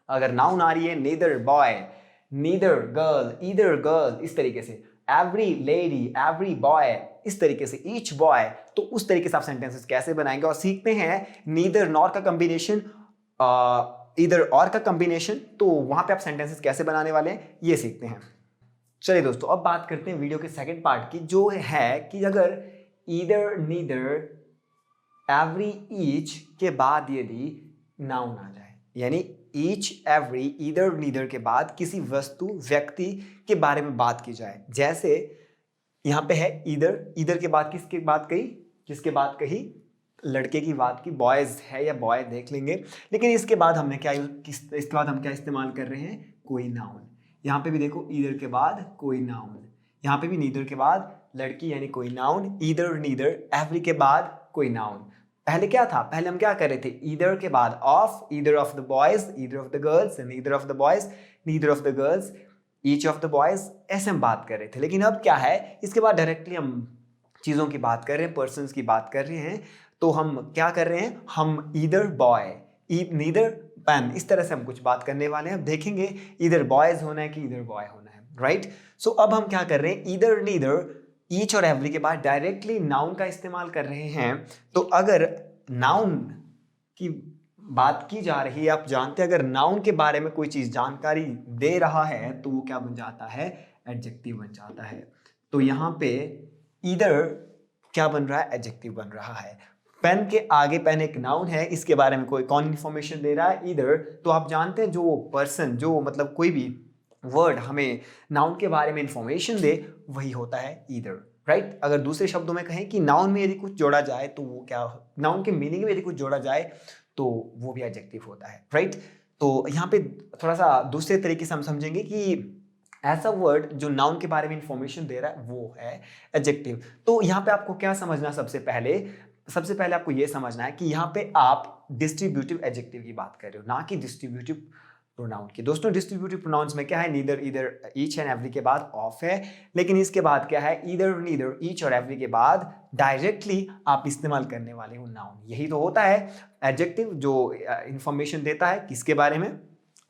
Speaker 1: अगर नाउन आ रही है, neither boy, neither girl, either girl, इस तरीके से, एवरी लेडी, एवरी बॉय, इस तरीके से, ईच बॉय, तो उस तरीके से आप सेंटेंसेस कैसे बनाएंगे। और सीखते हैं नीदर नॉर का कॉम्बिनेशन, इधर और का कॉम्बिनेशन, तो वहां पे आप सेंटेंसेस कैसे बनाने वाले हैं ये सीखते हैं। चलिए दोस्तों अब बात करते हैं वीडियो के सेकंड पार्ट की, जो है कि अगर ईदर, नीदर, एवरी, ईच के बाद यदि नाउन आ जाए, यानी ईच, एवरी, ईदर, नीदर के बाद किसी वस्तु, व्यक्ति के बारे में बात की जाए। जैसे यहां पे है ईदर के बाद किसके बात कही? किसके बात कही? लड़के की बात की, बॉयज है या बॉय देख लेंगे। लेकिन इसके बाद हमने क्या, इसके बाद हम क्या इस्तेमाल कर रहे हैं? कोई नाउन। यहाँ पे भी देखो ईदर के बाद कोई नाउन, यहाँ पे भी नीदर के बाद लड़की यानी कोई नाउन, ईदर, नीदर, एवरी के बाद कोई नाउन। पहले क्या था? पहले हम क्या कर रहे थे? ईदर के बाद of, either of the boys, either of the girls, neither of the boys, neither of the girls, each of the boys, ऐसे हम बात कर रहे थे। लेकिन अब क्या है, इसके बाद डायरेक्टली हम चीज़ों की बात कर रहे हैं, पर्सन्स की बात कर रहे हैं। तो हम क्या कर रहे हैं? हम ईदर बॉय, नीदर पैन, इस तरह से हम कुछ बात करने वाले हैं। अब देखेंगे ईदर बॉयज होना है कि ईदर बॉय होना है, राइट। सो अब हम क्या कर रहे हैं? ईदर, नीदर, ईच और एवरी के बाद डायरेक्टली नाउन का इस्तेमाल कर रहे हैं। तो अगर नाउन की बात की जा रही है, आप जानते हैं अगर नाउन के बारे में कोई चीज जानकारी दे रहा है तो वो क्या बन जाता है, एडजेक्टिव बन जाता है। तो यहाँ पे ईदर क्या बन रहा है, एडजेक्टिव बन रहा है। पेन के आगे पेन एक नाउन है, इसके बारे में कोई कौन इंफॉर्मेशन दे रहा है, ईदर। तो आप जानते हैं जो पर्सन, जो मतलब कोई भी वर्ड हमें नाउन के बारे में इंफॉर्मेशन दे वही होता है ईदर, राइट। अगर दूसरे शब्दों में कहें कि नाउन में यदि कुछ जोड़ा जाए तो वो क्या, नाउन के मीनिंग में यदि कुछ जोड़ा जाए तो वो भी एडजेक्टिव होता है, राइट। तो यहाँ पे थोड़ा सा दूसरे तरीके से हम समझेंगे कि ऐसा वर्ड जो नाउन के बारे में इंफॉर्मेशन दे रहा है वो है एडजेक्टिव। तो यहाँ पे आपको क्या समझना, सबसे पहले आपको ये समझना है कि यहाँ पे आप डिस्ट्रीब्यूटिव एडजेक्टिव की बात कर रहे हो, ना कि डिस्ट्रीब्यूटिव प्रोनाउन की। दोस्तों डिस्ट्रीब्यूटिव प्रोनाउंस में क्या है, neither, either, each and every के बाद ऑफ है, लेकिन इसके बाद क्या है, ईदर, नीदर, ईच और एवरी के बाद डायरेक्टली आप इस्तेमाल करने वाले हो नाउन। यही तो होता है एडजेक्टिव, जो इंफॉर्मेशन देता है किसके बारे में,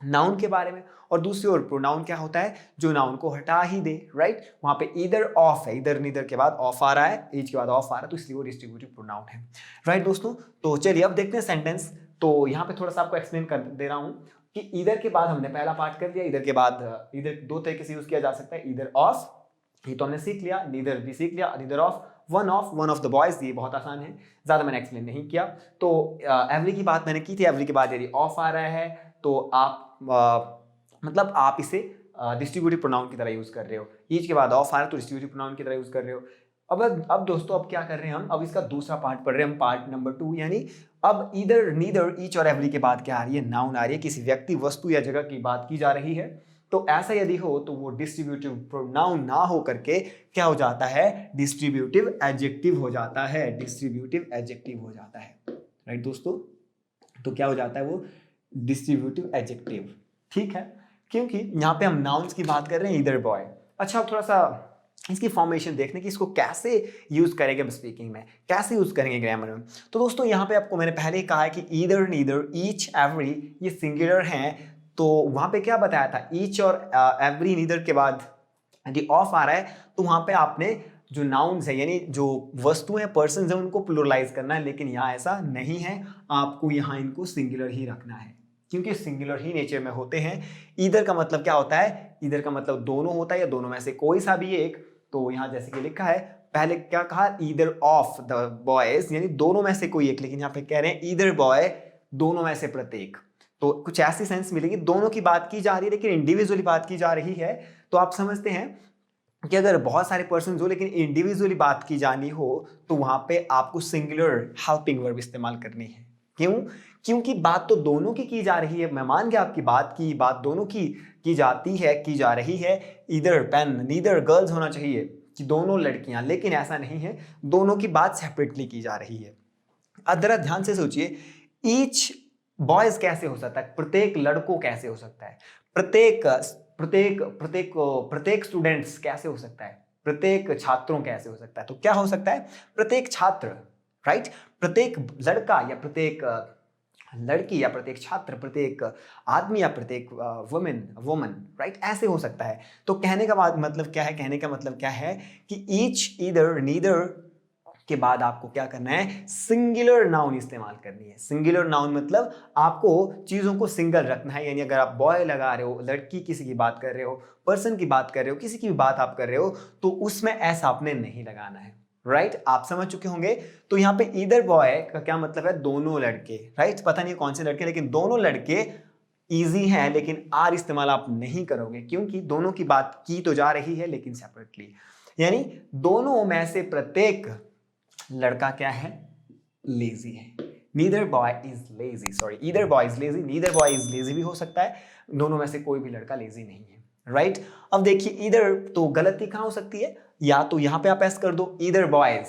Speaker 1: नाउन के बारे में। और दूसरी ओर प्रोनाउन क्या होता है, जो नाउन को हटा ही दे, राइट। वहां पे ईदर ऑफ है, ईदर नीदर के बाद ऑफ आ रहा है, ईच के बाद ऑफ आ रहा है, तो इसलिए वो डिस्ट्रीब्यूटिव प्रोनाउन है, राइट दोस्तों। तो चलिए अब देखते हैं सेंटेंस। तो यहाँ पे थोड़ा सा आपको एक्सप्लेन कर दे रहा हूँ कि ईदर के बाद हमने पहला पार्ट कर लिया। ईदर के बाद ईदर दो तरीके से यूज किया जा सकता है, ईदर ऑफ, ये तो हमने सीख लिया, नीदर भी सीख लिया, neither of, one of the boys, ये बहुत आसान है, ज्यादा मैंने एक्सप्लेन नहीं किया। तो एवरी की बात मैंने की थी, एवरी के बाद यदि ऑफ आ रहा है तो आप मतलब आप इसे डिस्ट्रीब्यूटिव प्रोनाउन की तरह यूज कर रहे हो। ईच के बाद ऑफ आ रहा है तो डिस्ट्रीब्यूटिव प्रोनाउन की तरह यूज कर रहे हो। अब दोस्तों अब क्या कर रहे हैं हम, अब इसका दूसरा पार्ट पढ़ रहे हैं हम, पार्ट नंबर 2। यानी अब ईदर, नीदर, ईच और एवरी के बाद क्या आ रही है, नाउन आ रही है, किसी व्यक्ति, वस्तु या जगह की बात की जा रही है। तो ऐसा यदि हो तो वो डिस्ट्रीब्यूटिव प्रोनाउन ना हो करके क्या हो जाता है, डिस्ट्रीब्यूटिव एडजेक्टिव हो जाता है, डिस्ट्रीब्यूटिव एडजेक्टिव हो जाता है, राइट दोस्तों। तो क्या हो जाता है वो, डिस्ट्रीब्यूटिव एडजेक्टिव, ठीक है, क्योंकि यहाँ पे हम नाउन्स की बात कर रहे हैं, ईदर बॉय। अच्छा अब थोड़ा सा इसकी फॉर्मेशन देखने की, इसको कैसे यूज करेंगे स्पीकिंग में, कैसे यूज करेंगे ग्रामर में। तो दोस्तों यहाँ पे आपको मैंने पहले ही कहा है कि ईदर, नीदर, ईच, एवरी ये सिंगुलर हैं। तो वहां पे क्या बताया था, ईच और एवरी, नीदर के बाद यदि ऑफ आ रहा है तो वहां पे आपने जो नाउन्स है यानी जो वस्तु है, पर्सन है, उनको प्लुरलाइज करना है। लेकिन यहाँ ऐसा नहीं है, आपको यहाँ इनको सिंगुलर ही रखना है, क्योंकि सिंगुलर ही नेचर में होते हैं। ईदर का मतलब क्या होता है, ईदर का मतलब दोनों होता है या दोनों में से कोई सा भी एक। तो यहाँ जैसे कि लिखा है, पहले क्या कहा, ईदर ऑफ द बॉयज यानी दोनों में से कोई एक, लेकिन यहाँ पे कह रहे हैं ईदर बॉय, दोनों में से प्रत्येक। तो कुछ ऐसी सेंस मिलेगी, दोनों की बात की जा रही है लेकिन इंडिविजुअली बात की जा रही है। तो आप समझते हैं कि अगर बहुत सारे पर्सन हो लेकिन इंडिविजुअली बात की जानी हो तो वहां पे आपको सिंगुलर हेल्पिंग वर्ब इस्तेमाल करनी है। क्यों, क्योंकि बात तो दोनों की जा रही है। मैं मान गया आपकी बात की, बात दोनों की जाती है, की जा रही है। ईदर पेन, नीदर गर्ल्स होना चाहिए कि दोनों लड़कियां, लेकिन ऐसा नहीं है, दोनों की बात सेपरेटली की जा रही है। अब जरा ध्यान से सोचिए, ईच बॉयज कैसे हो सकता है, प्रत्येक लड़कों कैसे हो सकता है, प्रत्येक प्रत्येक प्रत्येक प्रत्येक स्टूडेंट्स कैसे हो सकता है, प्रत्येक छात्रों कैसे हो सकता है। तो क्या हो सकता है, प्रत्येक छात्र, राइट, प्रत्येक लड़का या प्रत्येक लड़की या प्रत्येक छात्र, प्रत्येक आदमी या प्रत्येक वुमन, राइट, ऐसे हो सकता है। तो कहने का मतलब क्या है, कहने का मतलब क्या है कि ईच, ईदर, नीदर के बाद आपको क्या करना है, सिंगुलर नाउन इस्तेमाल करनी है। सिंगुलर नाउन मतलब आपको चीजों को सिंगल रखना है। यानी अगर आप बॉय लगा रहे हो, लड़की किसी की बात कर रहे हो, पर्सन की बात कर रहे हो, किसी की भी बात आप कर रहे हो, तो उसमें ऐसा आपने नहीं लगाना है, राइट। आप समझ चुके होंगे। तो यहाँ पे ईदर बॉय का क्या मतलब है, दोनों लड़के, राइट। पता नहीं कौन से लड़के, लेकिन दोनों लड़के इजी है, लेकिन आर इस्तेमाल आप नहीं करोगे क्योंकि दोनों की बात की तो जा रही है लेकिन सेपरेटली। यानी दोनों में से प्रत्येक लड़का क्या है, लेजी है। Neither boy is lazy, sorry, either boy is lazy, neither boy is lazy भी हो सकता है, दोनों में से कोई भी लड़का लेजी नहीं है, राइट। अब देखिए ईदर, तो गलती कहां हो सकती है, या तो यहां पे आप ऐसा कर दो, ईदर बॉयज,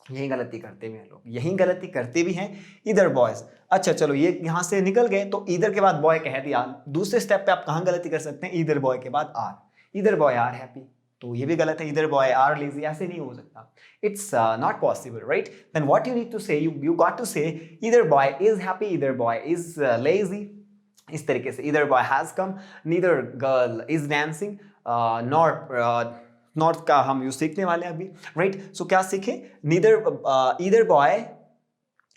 Speaker 1: यही गलती करते भी हैं लोग, यही गलती करते भी हैं, ईदर बॉयज। अच्छा चलो ये यहां से निकल गए, तो ईदर के बाद बॉय कह दिया। दूसरे स्टेप पे आप कहां गलती कर सकते हैं, ईदर बॉय के बाद are, either boy are happy, तो ये भी गलत है, ईदर बॉय आर लेजी, ऐसे नहीं हो सकता, it's not possible, right? Then what you need to say, you got to say either boy is happy, either boy is lazy, इस तरीके से either boy has come, neither girl is dancing, north का हम use सीखने वाले हैं अभी, right. सो क्या सीखे, neither either boy,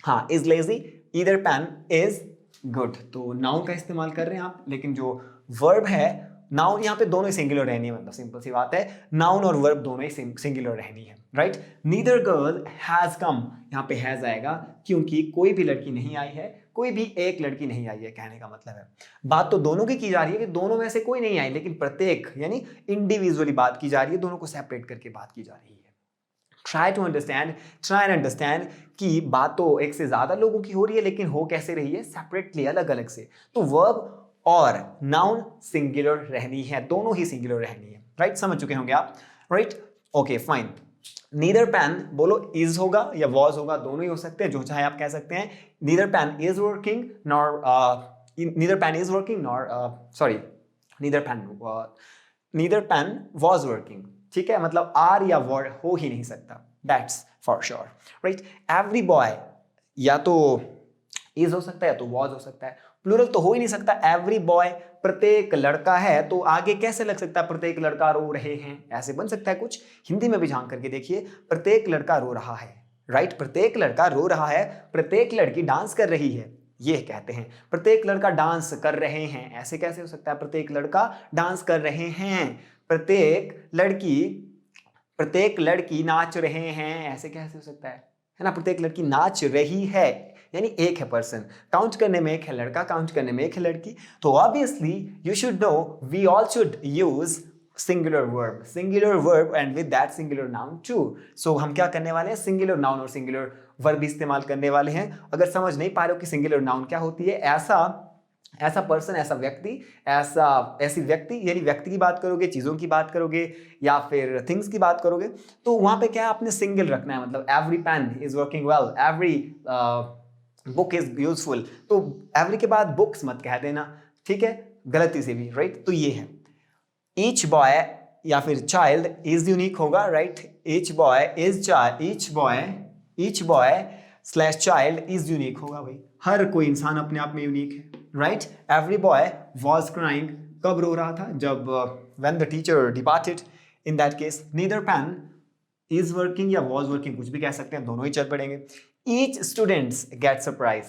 Speaker 1: हाँ, is lazy, either pen is good, तो नाउन का इस्तेमाल कर रहे हैं आप, लेकिन जो वर्ब है, नाउन यहाँ पे दोनों ही सिंगुलर रहनी है, मतलब सिंपल सी बात है, नाउन और वर्ब दोनों ही सिंगुलर रहनी है, right. Neither girl has come, यहाँ पे हैज आएगा क्योंकि कोई भी लड़की नहीं आई है, कोई भी एक लड़की नहीं आई है, कहने का मतलब है बात तो दोनों की जा रही है कि दोनों में से कोई नहीं आई, लेकिन प्रत्येक यानी इंडिविजुअली बात की जा रही है, दोनों को सेपरेट करके बात की जा रही है। Try to understand, try and understand कि बात तो एक से ज्यादा लोगों की हो रही है, लेकिन हो कैसे रही है, सेपरेटली, अलग अलग से। तो वर्ब और नाउन सिंगुलर रहनी है, दोनों ही सिंगुलर रहनी है, राइट। समझ चुके होंगे आप, right, okay fine. Neither pen, बोलो इज होगा या वॉज होगा, दोनों ही हो सकते हैं, जो चाहे आप कह सकते हैं। Neither pen is working nor neither pen is working nor sorry neither pen was working, ठीक है, मतलब आर या वर हो ही नहीं सकता, that's for sure, right. Every boy या तो इज हो सकता है या तो वॉज हो सकता है, प्लूरल तो हो ही नहीं सकता। एवरी बॉय प्रत्येक लड़का है, तो आगे कैसे लग सकता है, प्रत्येक लड़का रो रहे हैं, ऐसे बन सकता है कुछ। हिंदी में भी झांक करके देखिए, प्रत्येक लड़का रो रहा है, राइट, प्रत्येक लड़का रो रहा है, प्रत्येक लड़की डांस कर रही है, ये कहते हैं। प्रत्येक लड़का डांस कर रहे हैं, ऐसे कैसे हो सकता है, प्रत्येक लड़का डांस कर रहे हैं। प्रत्येक लड़की नाच रहे हैं, ऐसे कैसे हो सकता है ना, प्रत्येक लड़की नाच रही है, यानी एक है पर्सन, काउंट करने में एक है लड़का, काउंट करने में एक है लड़की। तो obviously you should know we all should use singular verb and with that singular noun too. So हम क्या करने वाले हैं, सिंगुलर नाउन और सिंगुलर वर्ब इस्तेमाल करने वाले हैं। अगर समझ नहीं पा रहे हो कि सिंगुलर नाउन क्या होती है, ऐसा पर्सन, ऐसा व्यक्ति, ऐसी व्यक्ति, यानी व्यक्ति की बात करोगे, चीजों की बात करोगे या फिर थिंग्स की बात करोगे, तो वहां पे क्या है, आपने सिंगल रखना है। मतलब every pen is working well, every book is useful, तो एवरी के बाद बुक्स मत कह देना, ठीक है, गलती से भी, राइट। तो ये है ईच बॉय या फिर चाइल्ड इज यूनिक होगा, right. Each boy slash child is unique होगा, भाई हर कोई इंसान अपने आप में यूनिक है, right. Every boy was crying, कब रो रहा था, जब when the teacher departed. In that case neither pen is working या वॉज वर्किंग, कुछ भी कह सकते हैं, दोनों ही चल पड़ेंगे। ईच स्टूडेंट्स गेट सरप्राइज,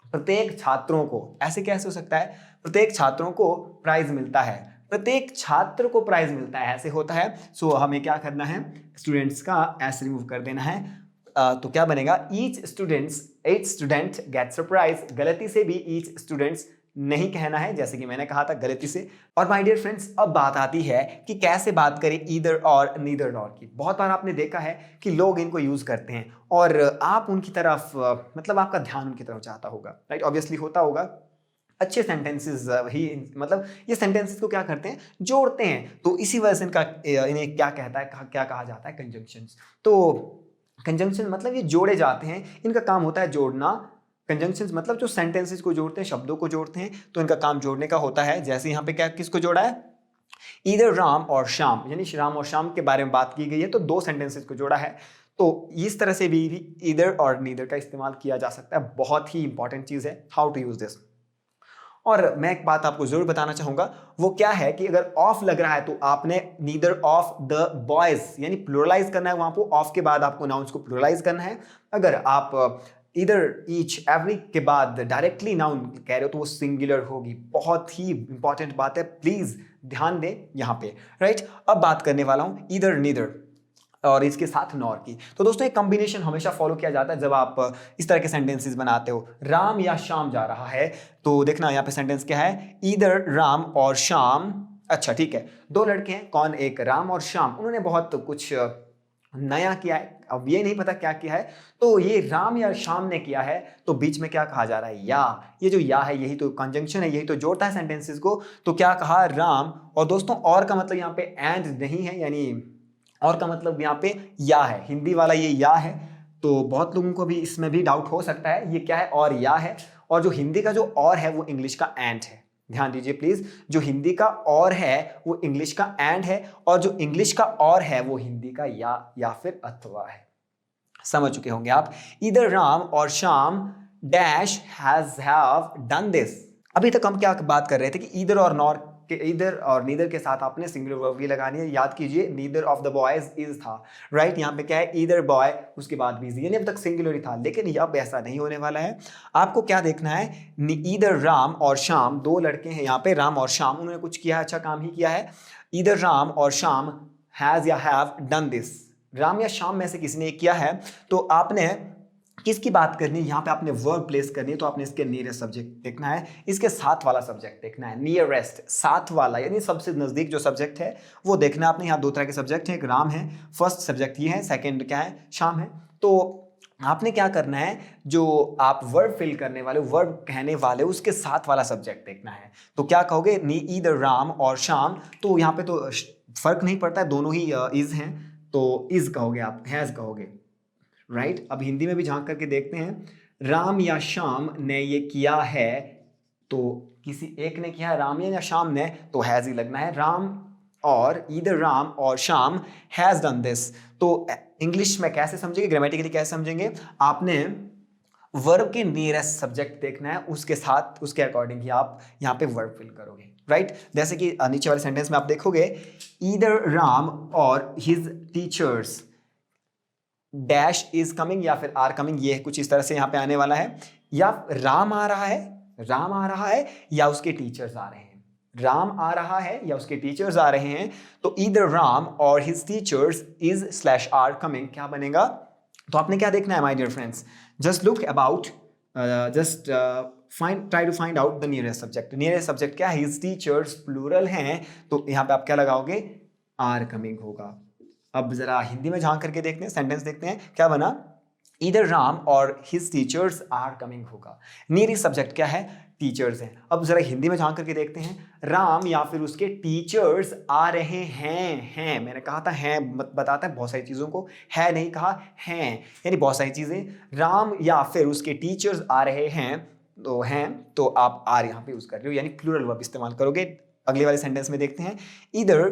Speaker 1: प्रत्येक छात्रों को, ऐसे कैसे हो सकता है, प्रत्येक छात्रों को प्राइज मिलता है, प्रत्येक छात्र को प्राइज मिलता है, ऐसे होता है। सो हमें क्या करना है, स्टूडेंट्स का एस रिमूव कर देना है, तो क्या बनेगा, ईच स्टूडेंट गेट सरप्राइज। गलती से भी ईच स्टूडेंट्स नहीं कहना है, जैसे कि मैंने कहा था गलती से। और माय डियर फ्रेंड्स, अब बात आती है कि कैसे बात करें ईदर और नीदर नॉर की। बहुत बार आपने देखा है कि लोग इनको यूज करते हैं और आप उनकी तरफ मतलब आपका ध्यान उनकी तरफ जाता होगा, राइट, ऑब्वियसली होता होगा। अच्छे सेंटेंसेस ही, मतलब ये सेंटेंसेस को क्या करते हैं, जोड़ते हैं, तो इसी वजह से इन्हें क्या कहा जाता है, कंजंक्शंस। तो कंजंक्शन मतलब ये जोड़े जाते हैं, इनका काम होता है जोड़ना। कंजंक्शंस मतलब जो सेंटेंसेस को जोड़ते हैं, शब्दों को जोड़ते हैं, तो इनका काम जोड़ने का होता है। जैसे यहाँ पे क्या किसको जोड़ा है, ईदर राम और श्याम, यानी राम और श्याम के बारे में बात की गई है, तो दो सेंटेंसेस को जोड़ा है। तो इस तरह से भी ईदर और नीदर का इस्तेमाल किया जा सकता है, बहुत ही इंपॉर्टेंट चीज है, हाउ टू यूज दिस। और मैं एक बात आपको जरूर बताना चाहूंगा, वो क्या है कि अगर ऑफ लग रहा है तो आपने नीदर ऑफ द बॉयज यानी प्लुरलाइज करना है, वहां पर ऑफ के बाद आपको नाउन्स को प्लुरलाइज करना है। अगर आप इधर ईच एवरी के बाद डायरेक्टली नाउन कह रहे हो तो वो सिंगुलर होगी। बहुत ही इंपॉर्टेंट बात है, प्लीज ध्यान दें यहाँ पे, राइट। अब बात करने वाला हूं ईदर नीदर और इसके साथ नॉर की। तो दोस्तों एक कॉम्बिनेशन हमेशा फॉलो किया जाता है जब आप इस तरह के सेंटेंसेस बनाते हो। राम या श्याम जा रहा है, तो देखना यहाँ पे सेंटेंस क्या है, ईदर राम और श्याम। अच्छा ठीक है, दो लड़के हैं, कौन, एक राम और श्याम, उन्होंने बहुत कुछ नया किया है, अब ये नहीं पता क्या किया है, तो ये राम या श्याम ने किया है, तो बीच में क्या कहा जा रहा है, या। ये जो या है यही तो कंजंक्शन है, यही तो जोड़ता है सेंटेंसेस को। तो क्या कहा, राम। और दोस्तों और का मतलब यहाँ पे एंड नहीं है, यानी और का मतलब यहाँ पे या है, हिंदी वाला ये या है। तो बहुत लोगों को भी इसमें भी डाउट हो सकता है ये क्या है, और या है। और जो हिंदी का जो और है वो इंग्लिश का एंड है, ध्यान दीजिए प्लीज। जो हिंदी का और है वो इंग्लिश का एंड है, और जो इंग्लिश का और है वो हिंदी का या फिर अथवा है। समझ चुके होंगे आप। इधर राम और Shyam dash have done this. अभी तक हम क्या बात कर रहे थे कि ईदर और नॉर के ईदर और नीदर के साथ आपने सिंगुलर वर्ब भी लगानी है। याद कीजिए neither of the boys is था, राइट। यहाँ पे क्या है, ईदर बॉय उसके बाद भी यानी अब तक सिंगुलर ही था, लेकिन अब ऐसा नहीं होने वाला है। आपको क्या देखना है, ईदर राम और श्याम, दो लड़के हैं यहाँ पे, राम और श्याम, उन्होंने कुछ किया, अच्छा काम ही किया है। ईदर राम और श्याम हैज या हैव डन दिस, राम या श्याम में से किसी ने किया है। तो आपने किसकी बात करनी है, यहाँ पे आपने वर्ब प्लेस करनी है, तो आपने इसके नियरेस्ट सब्जेक्ट देखना है, इसके साथ वाला सब्जेक्ट देखना है। नियरेस्ट, साथ वाला, यानी सबसे नजदीक जो सब्जेक्ट है वो देखना है आपने। यहाँ दो तरह के सब्जेक्ट हैं, एक राम है, फर्स्ट सब्जेक्ट ये है, सेकंड क्या है, श्याम है। तो आपने क्या करना है, जो आप वर्ब फिल करने वाले, वर्ब कहने वाले, उसके साथ वाला सब्जेक्ट देखना है। तो क्या कहोगे, नी ईदर राम और श्याम, तो यहाँ पे तो फर्क नहीं पड़ता है, दोनों ही इज हैं, तो इज कहोगे आप, हैज कहोगे, राइट। अब हिंदी में भी झांक करके देखते हैं, राम या श्याम ने ये किया है, तो किसी एक ने किया है, राम या श्याम ने, तो हैज ही लगना है। राम और ईदर राम और श्याम हैज डन दिस। तो इंग्लिश में कैसे समझेंगे, ग्रामेटिकली कैसे समझेंगे, आपने वर्ब के नियरेस्ट सब्जेक्ट देखना है, उसके साथ उसके अकॉर्डिंग ही आप यहाँ पे वर्ब फिल करोगे, राइट। जैसे कि नीचे वाले सेंटेंस में आप देखोगे, ईदर राम और his teachers dash is coming या फिर आर कमिंग, ये कुछ इस तरह से यहाँ पे आने वाला है। या राम आ रहा है, राम आ रहा है, या उसके टीचर्स आ रहे हैं, राम आ रहा है या उसके टीचर्स आ रहे हैं। तो ईदर राम और his teachers is slash are coming, क्या बनेगा। तो आपने क्या देखना है my dear friends, just look about, just try to find out the nearest subject. Nearest subject क्या है, हिज टीचर्स प्लूरल हैं, तो यहाँ पे आप क्या लगाओगे, आर कमिंग होगा। अब जरा हिंदी में झांक करके देखते हैं, सेंटेंस देखते हैं क्या बना, ईदर राम और हिज टीचर्स आर कमिंग होगा। नियरेस्ट सब्जेक्ट क्या है, टीचर्स हैं। अब जरा हिंदी में झांक करके देखते हैं, राम या फिर उसके टीचर्स आ रहे हैं, मैंने कहा था हैं बताता है बहुत सारी चीज़ों को, है नहीं कहा, हैं, यानी बहुत सारी चीज़ें। राम या फिर उसके टीचर्स आ रहे हैं, तो हैं, तो आप आर यहाँ पे यूज कर रहे हो, यानी प्लूरल वर्ब इस्तेमाल करोगे। अगले वाले सेंटेंस में देखते हैं, ईदर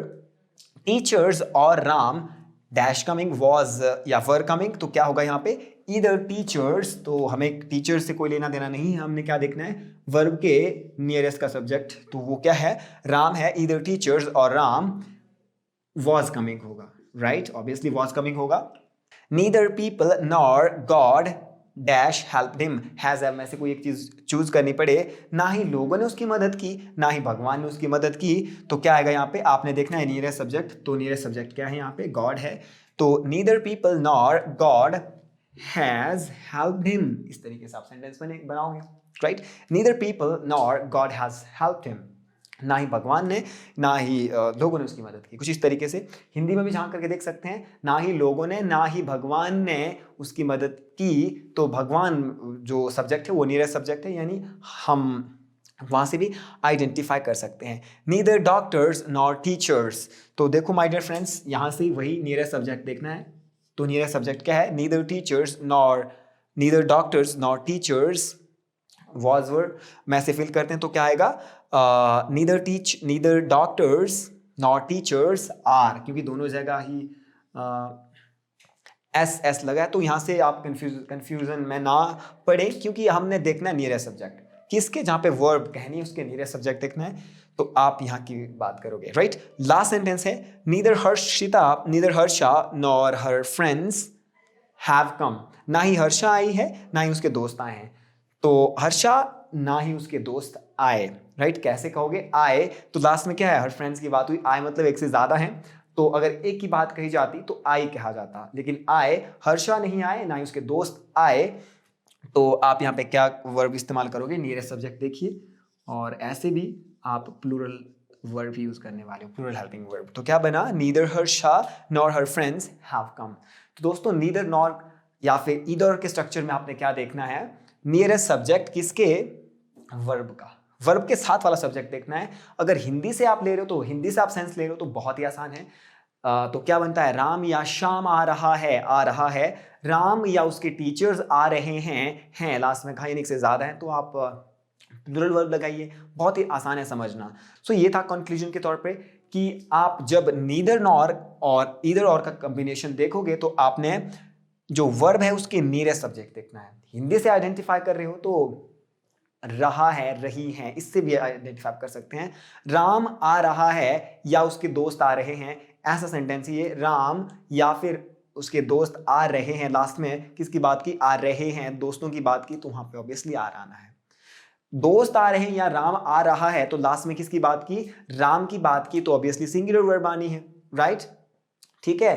Speaker 1: टीचर्स और राम डैश कमिंग वॉज या वर कमिंग, तो क्या होगा यहाँ पे, ईदर टीचर्स, तो हमें टीचर्स से कोई लेना देना नहीं है, हमने क्या देखना है, वर्ब के नियरेस्ट का सब्जेक्ट, तो वो क्या है, राम है। ईदर टीचर्स और राम वॉज कमिंग होगा, राइट, ऑब्वियसली वॉज कमिंग होगा। Neither people nor God dash help him, has में से कोई एक चीज चूज करनी पड़े, ना ही लोगों ने उसकी मदद की, ना ही भगवान ने उसकी मदद की, तो क्या आएगा यहाँ पे, आपने देखना है नियरेस्ट सब्जेक्ट। तो नियरेस्ट सब्जेक्ट क्या है यहाँ पे, गॉड है, तो neither people nor God has helped him, इस तरीके से आप सेंटेंस बनाओगे, right. Neither people nor God has helped him, ना ही भगवान ने ना ही लोगों ने उसकी मदद की, कुछ इस तरीके से। हिंदी में भी झांक करके देख सकते हैं, ना ही लोगों ने ना ही भगवान ने उसकी मदद की, तो भगवान जो सब्जेक्ट है वो नियरेस्ट सब्जेक्ट है, यानी हम वहाँ से भी आइडेंटिफाई कर सकते हैं। नीदर डॉक्टर्स नॉर टीचर्स, तो देखो माय डियर फ्रेंड्स, यहाँ से वही नियरेस्ट सब्जेक्ट देखना है। तो नियरेस्ट सब्जेक्ट क्या है, neither teachers nor, neither doctors nor teachers was were, में से फिल करते हैं, तो क्या आएगा, neither doctors nor teachers are, क्योंकि दोनों जगह ही एस लगा है, तो यहाँ से आप कंफ्यूजन में ना पड़े, क्योंकि हमने देखना है नियरेस्ट सब्जेक्ट किसके, जहाँ पे वर्ब कहनी है उसके नियरेस्ट सब्जेक्ट देखना है, तो आप यहाँ की बात करोगे, राइट। लास्ट सेंटेंस है, neither Harsha nor her friends have come, ना ही हर्षा आई है ना ही उसके दोस्त आए हैं, तो हर्षा ना ही उसके दोस्त आए, राइट। कैसे कहोगे, आए, तो लास्ट में क्या है, हर फ्रेंड्स की बात हुई, आए मतलब एक से ज्यादा है, तो अगर एक की बात कही जाती तो आई कहा जाता, लेकिन आए, हर्षा नहीं आए ना ही उसके दोस्त आए, तो आप यहाँ पे क्या वर्ब इस्तेमाल करोगे, नियरेस्ट सब्जेक्ट देखिए, और ऐसे भी आप प्लूरल वर्ब यूज करने वाले हो, प्लूरल हेल्पिंग वर्ब। तो क्या बना, neither Harsha nor her friends have come. तो दोस्तों नीदर नॉर या फिर ईदर के स्ट्रक्चर में आपने क्या देखना है, नियरेस्ट सब्जेक्ट किसके, वर्ब का, वर्ब के साथ वाला सब्जेक्ट देखना है। अगर हिंदी से आप ले रहे हो तो हिंदी से आप सेंस ले रहे हो तो बहुत ही आसान है। तो क्या बनता है, राम या श्याम आ रहा है, राम या उसके टीचर्स आ रहे हैं लास्ट में कहा, यानी से ज्यादा है, तो आप प्लूरल वर्ब लगाइए, बहुत ही आसान है समझना। सो ये था कंक्लूजन के तौर पे कि आप जब नीदर नॉर और ईदर और का कॉम्बिनेशन देखोगे तो आपने जो वर्ब है उसके नियरेस्ट सब्जेक्ट देखना है। हिंदी से आइडेंटिफाई कर रहे हो तो रहा है, रही हैं, इससे भी आइडेंटिफाई कर सकते हैं। राम आ रहा है या उसके दोस्त आ रहे हैं, ऐसा सेंटेंस ये राम या फिर उसके दोस्त आ रहे हैं, लास्ट में किसकी बात की, आ रहे हैं, दोस्तों की बात की, तो वहां पे ऑब्वियसली आर आना है। दोस्त आ रहे हैं या राम आ रहा है तो लास्ट में किसकी बात की, राम की बात की, तो ऑब्वियसली सिंगुलर वर्ब आनी है, राइट। ठीक है।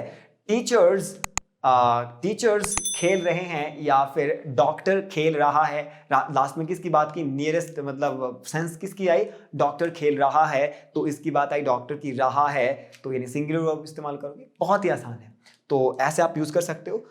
Speaker 1: टीचर्स टीचर्स खेल रहे हैं या फिर डॉक्टर खेल रहा है, लास्ट में किसकी बात की, नियरेस्ट मतलब सेंस किसकी आई, डॉक्टर खेल रहा है, तो इसकी बात आई डॉक्टर की रहा है, तो यानी सिंगुलर वर्ब इस्तेमाल करोगे, बहुत ही आसान है, तो ऐसे आप यूज कर सकते हो।